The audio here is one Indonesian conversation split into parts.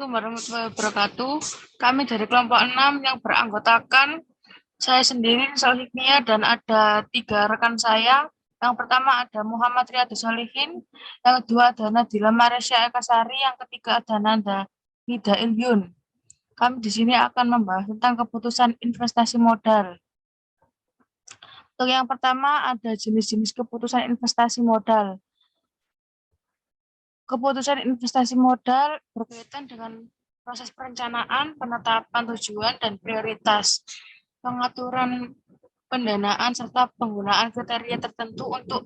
Warahmatullahi wabarakatuh. Kami dari kelompok 6 yang beranggotakan saya sendiri, Hikmia, dan ada 3 rekan saya. Yang pertama ada Muhammad Riyadus Solihin, yang kedua ada Nadila Maresya Ekasari, yang ketiga ada Nanda Nida Ilyun. Kami di sini akan membahas tentang keputusan investasi modal. Untuk yang pertama ada jenis-jenis keputusan investasi modal. Keputusan investasi modal berkaitan dengan proses perencanaan, penetapan tujuan, dan prioritas, pengaturan pendanaan, serta penggunaan kriteria tertentu untuk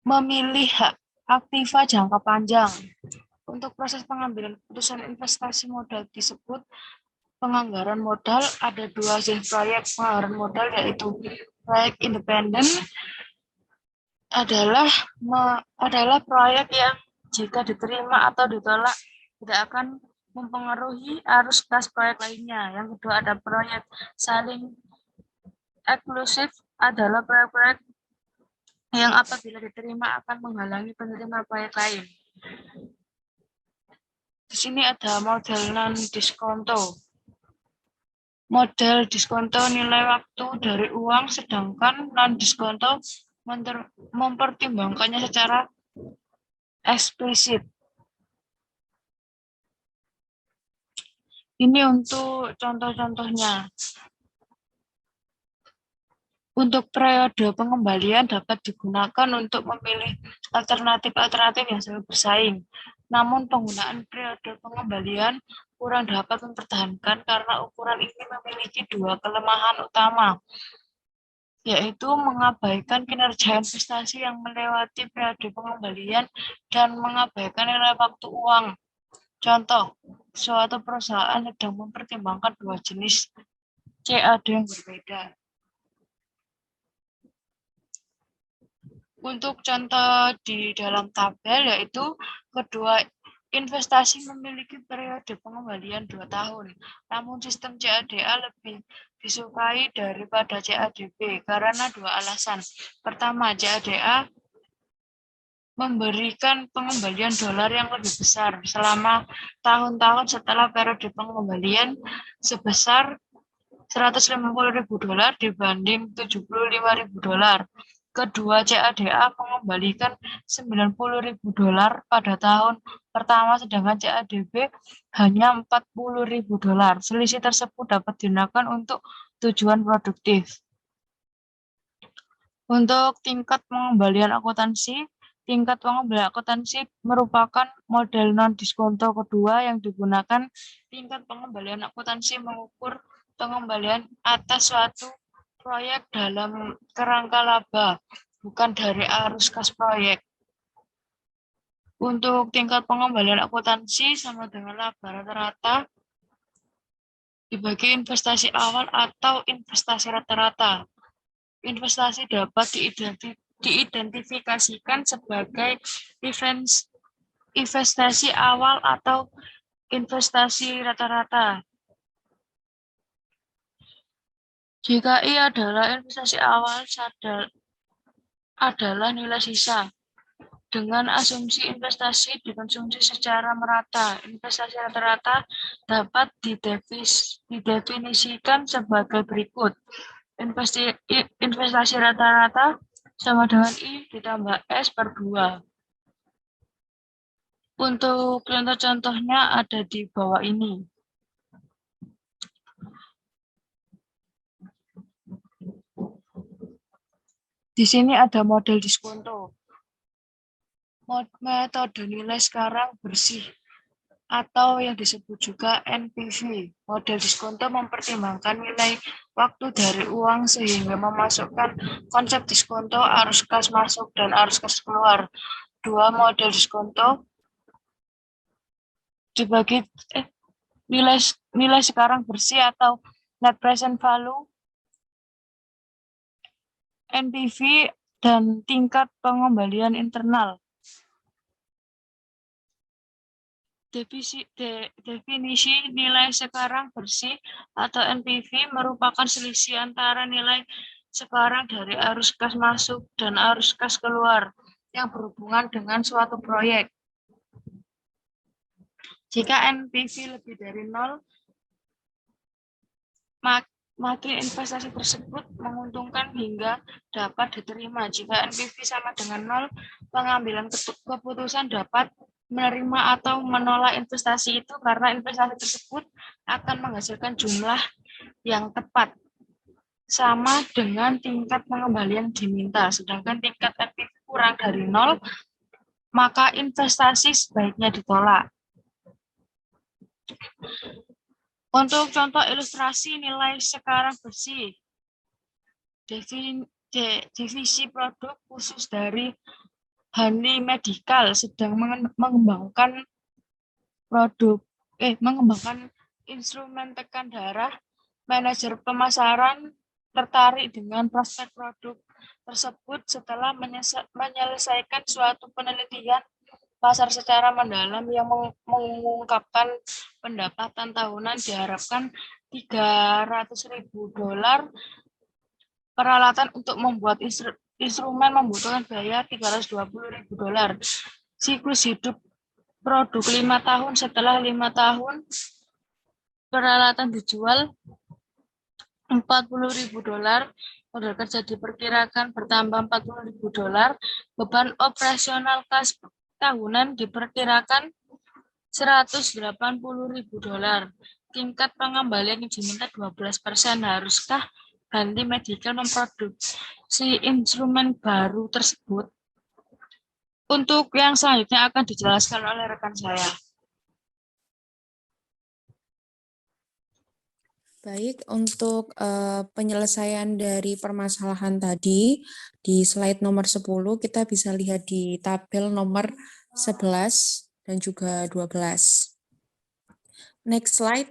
memilih hak aktiva jangka panjang. Untuk proses pengambilan keputusan investasi modal disebut penganggaran modal. Ada 2 jenis proyek penganggaran modal, yaitu proyek independen adalah proyek yang jika diterima atau ditolak tidak akan mempengaruhi arus kas proyek lainnya. Yang kedua ada proyek saling eksklusif, adalah proyek-proyek yang apabila diterima akan menghalangi penerima proyek lain. Di sini ada model non-diskonto. Model diskonto nilai waktu dari uang, sedangkan non-diskonto mempertimbangkannya secara eksplisit. Ini untuk contoh-contohnya. Untuk periode pengembalian dapat digunakan untuk memilih alternatif-alternatif yang selalu bersaing. Namun penggunaan periode pengembalian kurang dapat mempertahankan karena ukuran ini memiliki 2 kelemahan utama, yaitu mengabaikan kinerja investasi yang melewati periode pengembalian dan mengabaikan nilai waktu uang. Contoh, suatu perusahaan sedang mempertimbangkan 2 jenis CAD yang berbeda. Untuk contoh di dalam tabel, yaitu kedua investasi memiliki periode pengembalian 2 tahun, namun sistem CADA lebih disukai daripada CADB karena 2 alasan. Pertama, CADA memberikan pengembalian dolar yang lebih besar selama tahun-tahun setelah periode pengembalian sebesar $150.000 dibanding $75.000. Kedua, CADA mengembalikan $90.000 pada tahun pertama, sedangkan CADB hanya $40.000. Selisih tersebut dapat digunakan untuk tujuan produktif. Untuk tingkat pengembalian akuntansi, tingkat pengembalian akuntansi merupakan model non-diskonto kedua yang digunakan. Tingkat pengembalian akuntansi mengukur pengembalian atas suatu proyek dalam kerangka laba, bukan dari arus kas proyek. Untuk tingkat pengembalian akuntansi sama dengan laba rata-rata dibagi investasi awal atau investasi rata-rata. Investasi dapat diidentifikasikan sebagai investasi awal atau investasi rata-rata. Jika I adalah investasi awal, adalah nilai sisa. Dengan asumsi investasi dikonsumsi secara merata, investasi rata-rata dapat didefinisikan sebagai berikut. Investasi rata-rata sama dengan I ditambah S per 2. Untuk contoh-contohnya ada di bawah ini. Di sini ada model diskonto. Metode nilai sekarang bersih atau yang disebut juga NPV. Model diskonto mempertimbangkan nilai waktu dari uang sehingga memasukkan konsep diskonto, arus kas masuk dan arus kas keluar. 2 model diskonto dibagi nilai sekarang bersih atau net present value, NPV, dan tingkat pengembalian internal. Definisi nilai sekarang bersih atau NPV merupakan selisih antara nilai sekarang dari arus kas masuk dan arus kas keluar yang berhubungan dengan suatu proyek. Jika NPV lebih dari 0, maka investasi tersebut menguntungkan hingga dapat diterima. Jika NPV sama dengan 0, pengambilan keputusan dapat menerima atau menolak investasi itu karena investasi tersebut akan menghasilkan jumlah yang tepat sama dengan tingkat pengembalian diminta. Sedangkan tingkat NPV kurang dari 0, maka investasi sebaiknya ditolak. Untuk contoh ilustrasi nilai sekarang bersih, divisi produk khusus dari Hani Medical sedang mengembangkan mengembangkan instrumen tekan darah. Manajer pemasaran tertarik dengan prospek produk tersebut setelah menyelesaikan suatu penelitian pasar secara mendalam yang mengungkapkan pendapatan tahunan diharapkan $300.000. Peralatan untuk membuat instrumen membutuhkan biaya $320.000. Siklus hidup produk 5 tahun. Setelah 5 tahun, peralatan dijual $40.000. Modal kerja diperkirakan bertambah $40.000. Beban operasional kas tahunan diperkirakan $180.000. Tingkat pengembalian yang diminta 12%. Haruskah Hanti Medical memproduksi instrumen baru tersebut? Untuk yang selanjutnya akan dijelaskan oleh rekan saya. Baik, untuk penyelesaian dari permasalahan tadi, di slide nomor 10, kita bisa lihat di tabel nomor 11 dan juga 12. Next slide.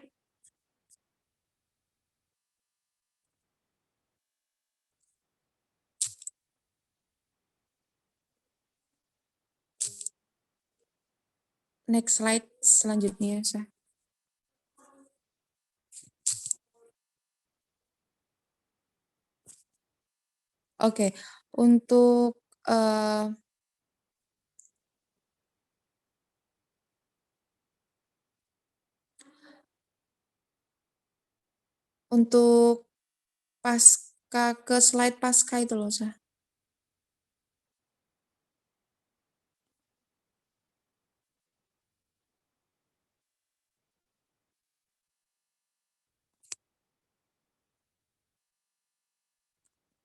Next slide selanjutnya, Sah. Oke, untuk pasca ke slide pasca itu loh, Sah.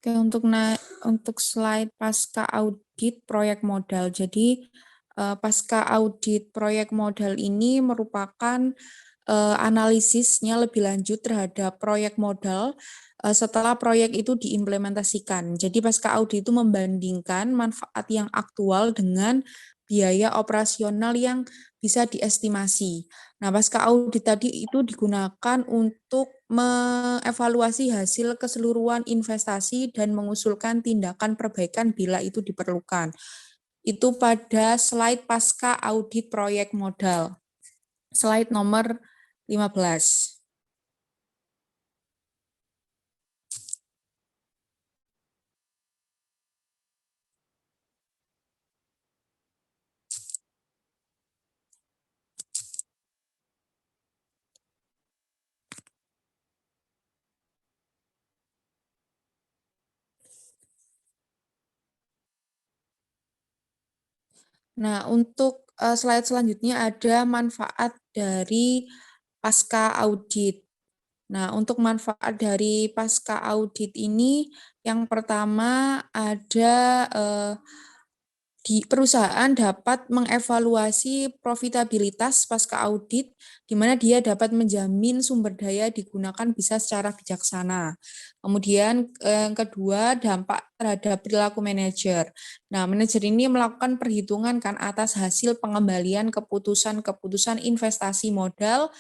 Oke, untuk slide pasca audit proyek modal. Jadi pasca audit proyek modal ini merupakan analisisnya lebih lanjut terhadap proyek modal setelah proyek itu diimplementasikan. Jadi pasca audit itu membandingkan manfaat yang aktual dengan biaya operasional yang bisa diestimasi. Nah, pasca audit tadi itu digunakan untuk mengevaluasi hasil keseluruhan investasi dan mengusulkan tindakan perbaikan bila itu diperlukan. Itu pada slide pasca audit proyek modal. Slide nomor 15. Nah, untuk slide selanjutnya ada manfaat dari pasca audit. Nah, untuk manfaat dari pasca audit ini, yang pertama ada di perusahaan dapat mengevaluasi profitabilitas pasca audit, di mana dia dapat menjamin sumber daya digunakan bisa secara bijaksana. Kemudian yang kedua, dampak terhadap perilaku manajer. Nah, manajer ini melakukan perhitungan kan atas hasil pengembalian keputusan-keputusan investasi modal.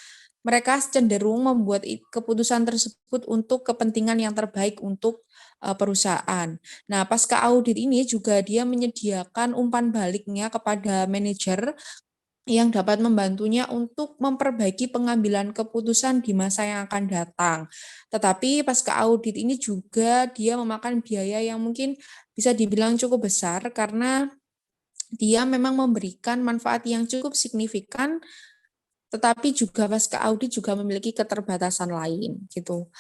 Mereka cenderung membuat keputusan tersebut untuk kepentingan yang terbaik untuk perusahaan. Nah, pasca audit ini juga dia menyediakan umpan baliknya kepada manajer yang dapat membantunya untuk memperbaiki pengambilan keputusan di masa yang akan datang. Tetapi pasca audit ini juga dia memakan biaya yang mungkin bisa dibilang cukup besar karena dia memang memberikan manfaat yang cukup signifikan, tetapi juga pasca audit juga memiliki keterbatasan lain gitu.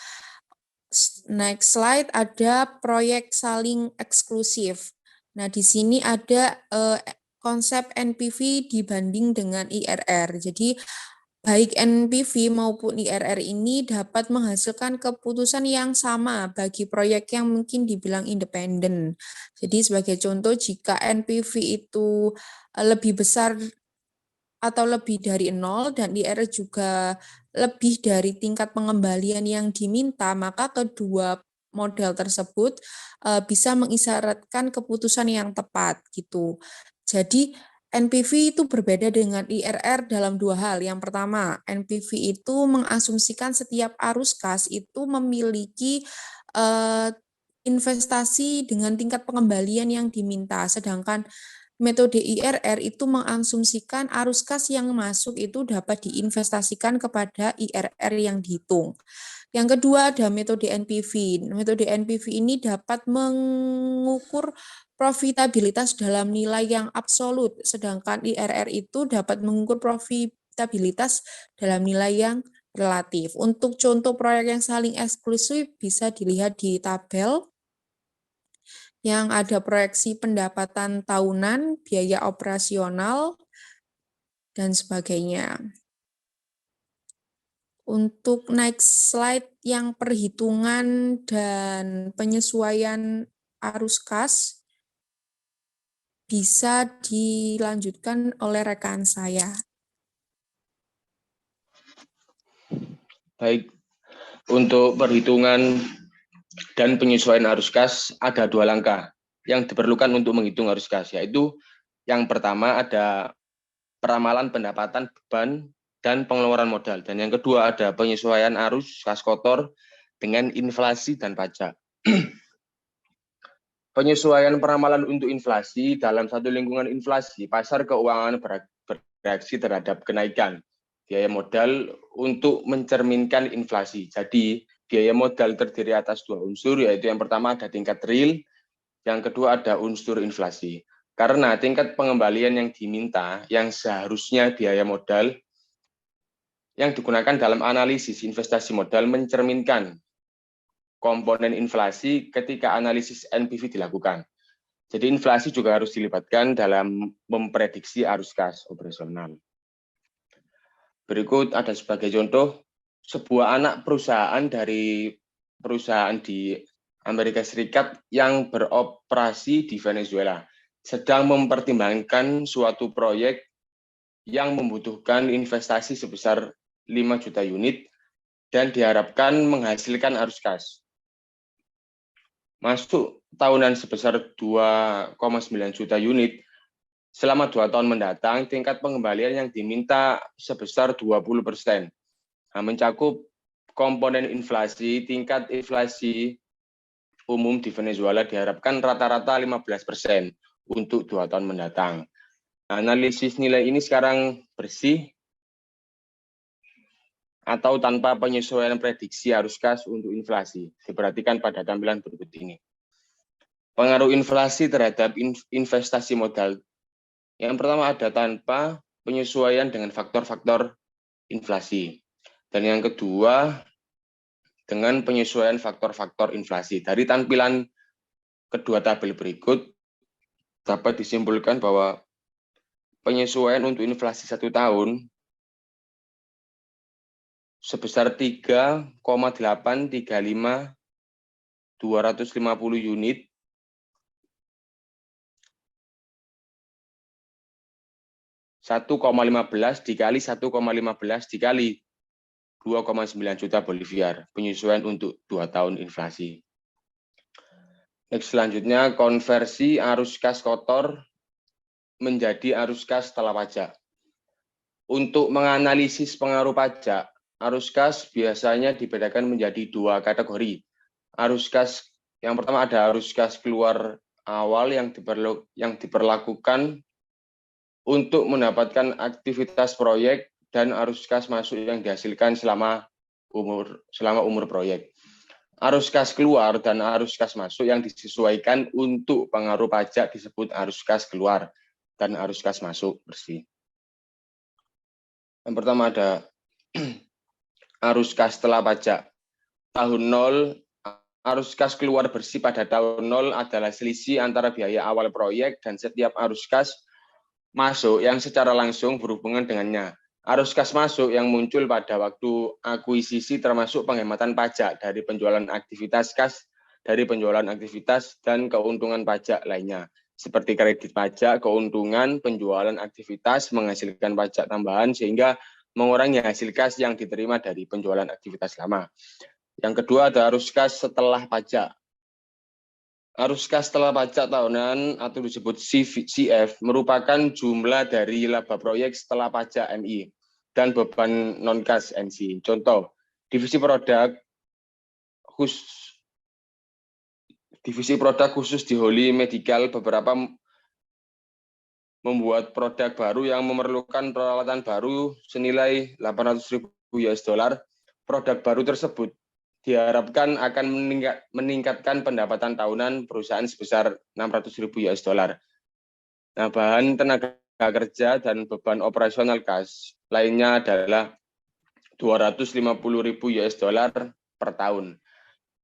Next slide ada proyek saling eksklusif. Nah, di sini ada konsep NPV dibanding dengan IRR. Jadi baik NPV maupun IRR ini dapat menghasilkan keputusan yang sama bagi proyek yang mungkin dibilang independen. Jadi sebagai contoh, jika NPV itu lebih besar atau lebih dari 0 dan IRR juga lebih dari tingkat pengembalian yang diminta, maka kedua model tersebut bisa mengisyaratkan keputusan yang tepat gitu. Jadi NPV itu berbeda dengan IRR dalam dua hal. Yang pertama, NPV itu mengasumsikan setiap arus kas itu memiliki investasi dengan tingkat pengembalian yang diminta, sedangkan metode IRR itu mengasumsikan arus kas yang masuk itu dapat diinvestasikan kepada IRR yang dihitung. Yang kedua ada metode NPV. Metode NPV ini dapat mengukur profitabilitas dalam nilai yang absolut, sedangkan IRR itu dapat mengukur profitabilitas dalam nilai yang relatif. Untuk contoh proyek yang saling eksklusif bisa dilihat di tabel yang ada proyeksi pendapatan tahunan, biaya operasional, dan sebagainya. Untuk next slide yang perhitungan dan penyesuaian arus kas bisa dilanjutkan oleh rekan saya. Baik, untuk perhitungan dan penyesuaian arus kas ada dua langkah yang diperlukan untuk menghitung arus kas, yaitu yang pertama ada peramalan pendapatan beban dan pengeluaran modal, dan yang kedua ada penyesuaian arus kas kotor dengan inflasi dan pajak. Penyesuaian peramalan untuk inflasi. Dalam satu lingkungan inflasi, pasar keuangan bereaksi terhadap kenaikan biaya modal untuk mencerminkan inflasi. Jadi biaya modal terdiri atas dua unsur, yaitu yang pertama ada tingkat real, yang kedua ada unsur inflasi. Karena tingkat pengembalian yang diminta, yang seharusnya biaya modal yang digunakan dalam analisis investasi modal mencerminkan komponen inflasi ketika analisis NPV dilakukan. Jadi inflasi juga harus dilibatkan dalam memprediksi arus kas operasional. Berikut ada sebagai contoh, sebuah anak perusahaan dari perusahaan di Amerika Serikat yang beroperasi di Venezuela sedang mempertimbangkan suatu proyek yang membutuhkan investasi sebesar 5 juta unit dan diharapkan menghasilkan arus kas masuk tahunan sebesar 2,9 juta unit. Selama 2 tahun mendatang, tingkat pengembalian yang diminta sebesar 20%. Nah, mencakup komponen inflasi. Tingkat inflasi umum di Venezuela diharapkan rata-rata 15% untuk 2 tahun mendatang. Analisis nilai ini sekarang bersih atau tanpa penyesuaian prediksi arus kas untuk inflasi. Diperhatikan pada tampilan berikut ini. Pengaruh inflasi terhadap investasi modal. Yang pertama ada tanpa penyesuaian dengan faktor-faktor inflasi. Dan yang kedua dengan penyesuaian faktor-faktor inflasi. Dari tampilan kedua tabel berikut dapat disimpulkan bahwa penyesuaian untuk inflasi 1 tahun sebesar 3,835 250 unit (1,15 dikali 1,15 dikali 2,9 juta Boliviar), penyesuaian untuk 2 tahun inflasi. Next, selanjutnya konversi arus kas kotor menjadi arus kas setelah pajak. Untuk menganalisis pengaruh pajak, arus kas biasanya dibedakan menjadi 2 kategori. Arus kas yang pertama ada arus kas keluar awal yang diperlakukan untuk mendapatkan aktivitas proyek dan arus kas masuk yang dihasilkan selama umur proyek. Arus kas keluar dan arus kas masuk yang disesuaikan untuk pengaruh pajak disebut arus kas keluar dan arus kas masuk bersih. Yang pertama ada arus kas setelah pajak. Tahun 0, arus kas keluar bersih pada tahun 0 adalah selisih antara biaya awal proyek dan setiap arus kas masuk yang secara langsung berhubungan dengannya. Arus kas masuk yang muncul pada waktu akuisisi termasuk penghematan pajak dari penjualan aktivitas kas, dari penjualan aktivitas dan keuntungan pajak lainnya, seperti kredit pajak, keuntungan, penjualan aktivitas menghasilkan pajak tambahan sehingga mengurangi hasil kas yang diterima dari penjualan aktivitas lama. Yang kedua ada arus kas setelah pajak. Arus kas setelah pajak tahunan atau disebut CF merupakan jumlah dari laba proyek setelah pajak MI dan beban non-kas NC. Contoh, divisi produk khusus di Holy Medical beberapa membuat produk baru yang memerlukan peralatan baru senilai 800.000 US dollar. Produk baru tersebut diharapkan akan meningkatkan pendapatan tahunan perusahaan sebesar 600.000 US dollar. Nah, bahan tenaga kerja dan beban operasional kas lainnya adalah 250.000 US dollar per tahun.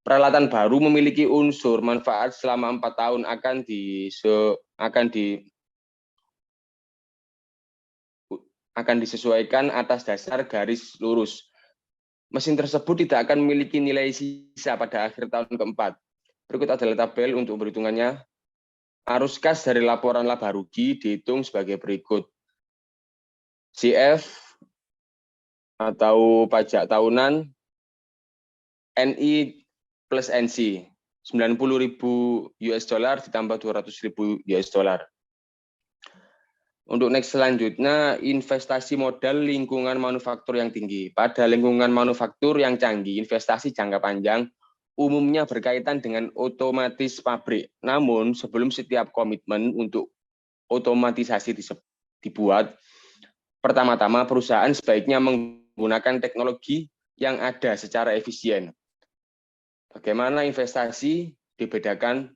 Peralatan baru memiliki unsur manfaat selama 4 tahun akan disesuaikan atas dasar garis lurus. Mesin tersebut tidak akan memiliki nilai sisa pada akhir tahun keempat. Berikut adalah tabel untuk perhitungannya. Arus kas dari laporan laba rugi dihitung sebagai berikut. CF atau pajak tahunan NI plus NC 90.000 US dollar ditambah 200.000 US dollar. Untuk next selanjutnya, investasi modal lingkungan manufaktur yang tinggi. Pada lingkungan manufaktur yang canggih, investasi jangka panjang umumnya berkaitan dengan otomatis pabrik. Namun, sebelum setiap komitmen untuk otomatisasi dibuat, pertama-tama perusahaan sebaiknya menggunakan teknologi yang ada secara efisien. Bagaimana investasi dibedakan?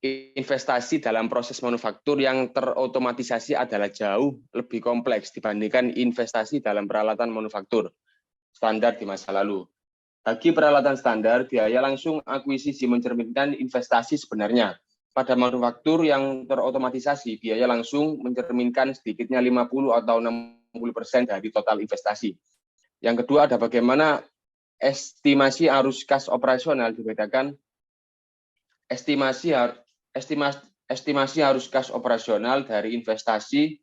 Investasi dalam proses manufaktur yang terotomatisasi adalah jauh lebih kompleks dibandingkan investasi dalam peralatan manufaktur standar di masa lalu. Bagi peralatan standar, biaya langsung akuisisi mencerminkan investasi sebenarnya. Pada manufaktur yang terotomatisasi, biaya langsung mencerminkan sedikitnya 50 atau 60% dari total investasi. Yang kedua ada bagaimana estimasi arus kas operasional dibedakan. Estimasi arus kas operasional dari investasi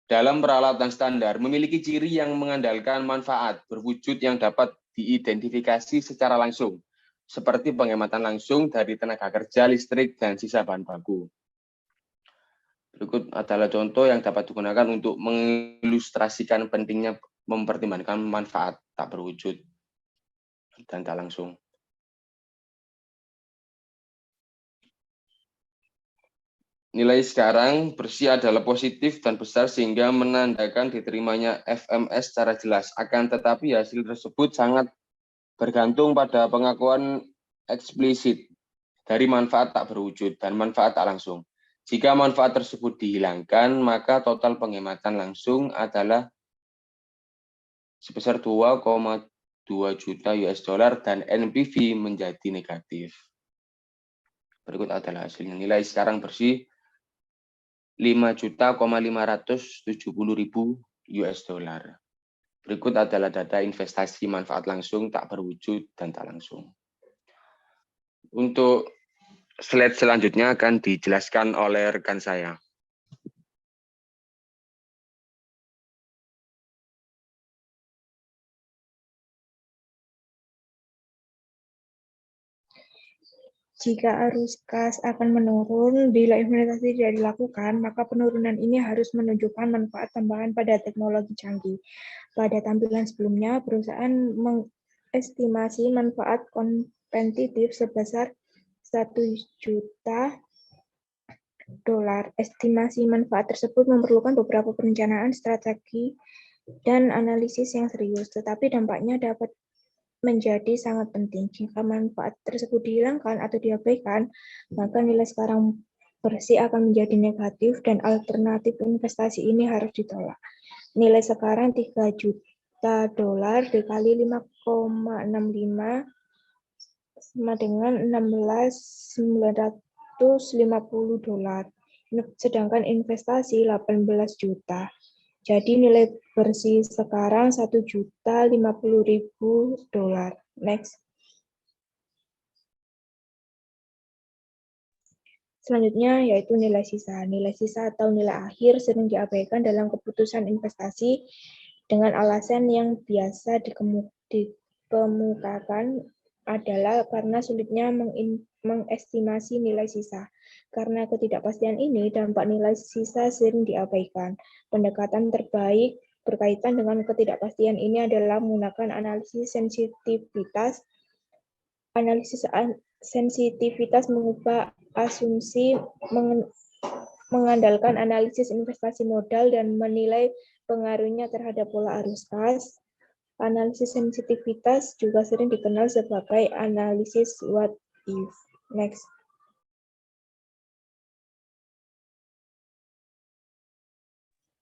dalam peralatan standar memiliki ciri yang mengandalkan manfaat berwujud yang dapat diidentifikasi secara langsung, seperti penghematan langsung dari tenaga kerja, listrik, dan sisa bahan baku. Berikut adalah contoh yang dapat digunakan untuk mengilustrasikan pentingnya mempertimbangkan manfaat tak berwujud dan tak langsung. Nilai sekarang bersih adalah positif dan besar sehingga menandakan diterimanya FMS secara jelas. Akan tetapi hasil tersebut sangat bergantung pada pengakuan eksplisit dari manfaat tak berwujud dan manfaat tak langsung. Jika manfaat tersebut dihilangkan, maka total penghematan langsung adalah sebesar 2,2 juta US dollar dan NPV menjadi negatif. Berikut adalah hasilnya. Nilai sekarang bersih 5.570.000 US dollar. Berikut adalah data investasi manfaat langsung, tak berwujud, dan tak langsung. Untuk slide selanjutnya akan dijelaskan oleh rekan saya. Jika arus kas akan menurun bila implementasi tidak dilakukan, maka penurunan ini harus menunjukkan manfaat tambahan pada teknologi canggih. Pada tampilan sebelumnya, perusahaan mengestimasi manfaat kompetitif sebesar 1 juta dolar. Estimasi manfaat tersebut memerlukan beberapa perencanaan, strategi, dan analisis yang serius, tetapi dampaknya dapat menjadi sangat penting. Jika manfaat tersebut dihilangkan atau diabaikan, maka nilai sekarang bersih akan menjadi negatif dan alternatif investasi ini harus ditolak. Nilai sekarang 3 juta dolar dikali 5,65 sama dengan 16.950 dolar. Sedangkan investasi 18 juta. Jadi nilai bersih sekarang 1.050.000 dolar. Next. Selanjutnya yaitu nilai sisa. Nilai sisa atau nilai akhir sering diabaikan dalam keputusan investasi dengan alasan yang biasa dikemukakan adalah karena sulitnya mengestimasi nilai sisa. Karena ketidakpastian ini, dampak nilai sisa sering diabaikan. Pendekatan terbaik berkaitan dengan ketidakpastian ini adalah menggunakan analisis sensitivitas. Analisis sensitivitas mengubah asumsi, mengandalkan analisis investasi modal dan menilai pengaruhnya terhadap pola arus kas. Analisis sensitivitas juga sering dikenal sebagai analisis what if. Next.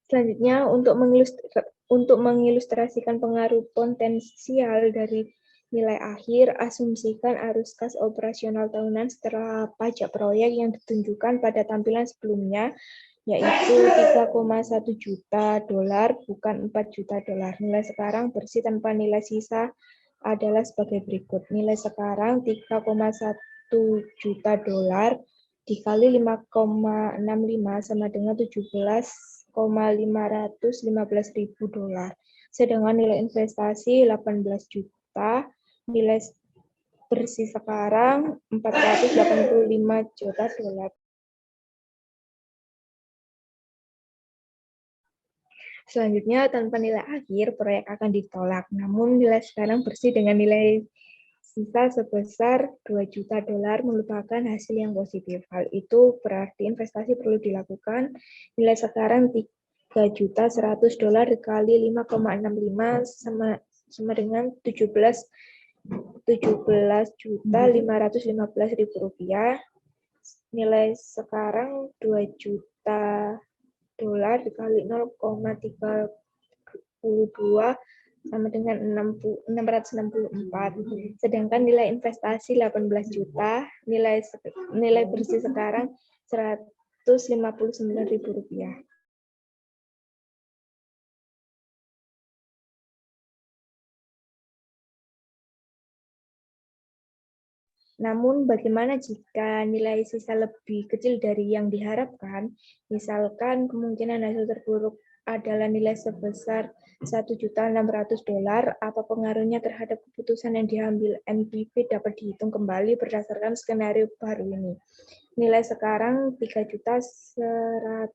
Selanjutnya, untuk mengilustrasikan pengaruh potensial dari nilai akhir, asumsikan arus kas operasional tahunan setelah pajak proyek yang ditunjukkan pada tampilan sebelumnya, yaitu 3,1 juta dolar, bukan 4 juta dolar. Nilai sekarang bersih tanpa nilai sisa adalah sebagai berikut. Nilai sekarang 3,1 juta dolar dikali 5,65 sama dengan 17,515.000 dolar. Sedangkan nilai investasi 18 juta, nilai bersih sekarang 485 juta dolar. Selanjutnya, tanpa nilai akhir, proyek akan ditolak. Namun, nilai sekarang bersih dengan nilai sisa sebesar 2 juta dolar merupakan hasil yang positif. Hal itu berarti investasi perlu dilakukan. Nilai sekarang 3.100.000 dolar dikali 5,65 sama dengan 17.515.000 rupiah. Nilai sekarang 2 juta dolar dikali 0,32 sama dengan 664. Sedangkan nilai investasi 18 juta, nilai bersih sekarang 159.000 rupiah. Namun, bagaimana jika nilai sisa lebih kecil dari yang diharapkan? Misalkan kemungkinan hasil terburuk adalah nilai sebesar 1.600.000 dolar, apa pengaruhnya terhadap keputusan yang diambil NPV dapat dihitung kembali berdasarkan skenario baru ini. Nilai sekarang 3.100.000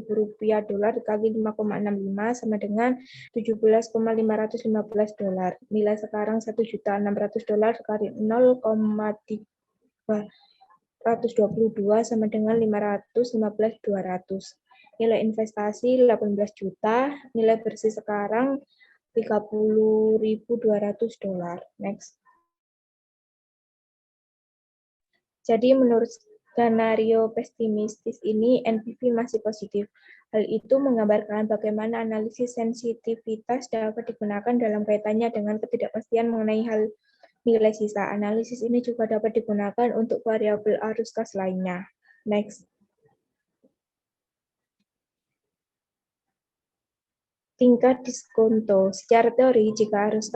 rupiah dolar dikali 5,65 sama dengan 17,515 dolar. Nilai sekarang 1.600.000 dolar dikali 0,322 sama dengan 515.200. Nilai investasi 18 juta, nilai bersih sekarang 30.200 dolar. Next. Jadi menurut skenario pesimistis ini, NPV masih positif. Hal itu menggambarkan bagaimana analisis sensitivitas dapat digunakan dalam kaitannya dengan ketidakpastian mengenai hal nilai sisa. Analisis ini juga dapat digunakan untuk variabel arus kas lainnya. Next. Tingkat diskonto. Secara teori, jika arus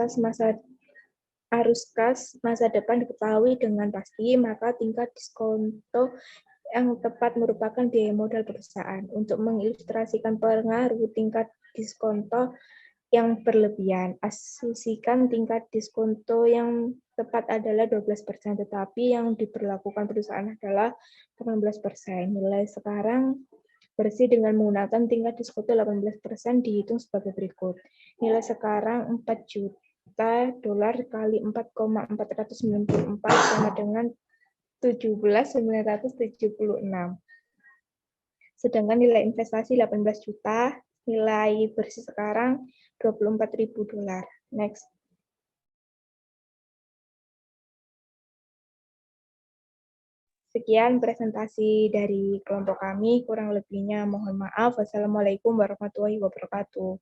kas masa depan diketahui dengan pasti, maka tingkat diskonto yang tepat merupakan biaya modal perusahaan. Untuk mengilustrasikan pengaruh tingkat diskonto yang berlebihan, asumsikan tingkat diskonto yang tepat adalah 12%, tetapi yang diberlakukan perusahaan adalah 18%. Nilai sekarang bersih dengan menggunakan tingkat diskonto 18% dihitung sebagai berikut. Nilai sekarang 4 juta dolar kali 4,494 sama dengan 17.976. Sedangkan nilai investasi 18 juta, nilai bersih sekarang 24.000 dolar. Next. Sekian presentasi dari kelompok kami, kurang lebihnya mohon maaf. Wassalamualaikum warahmatullahi wabarakatuh.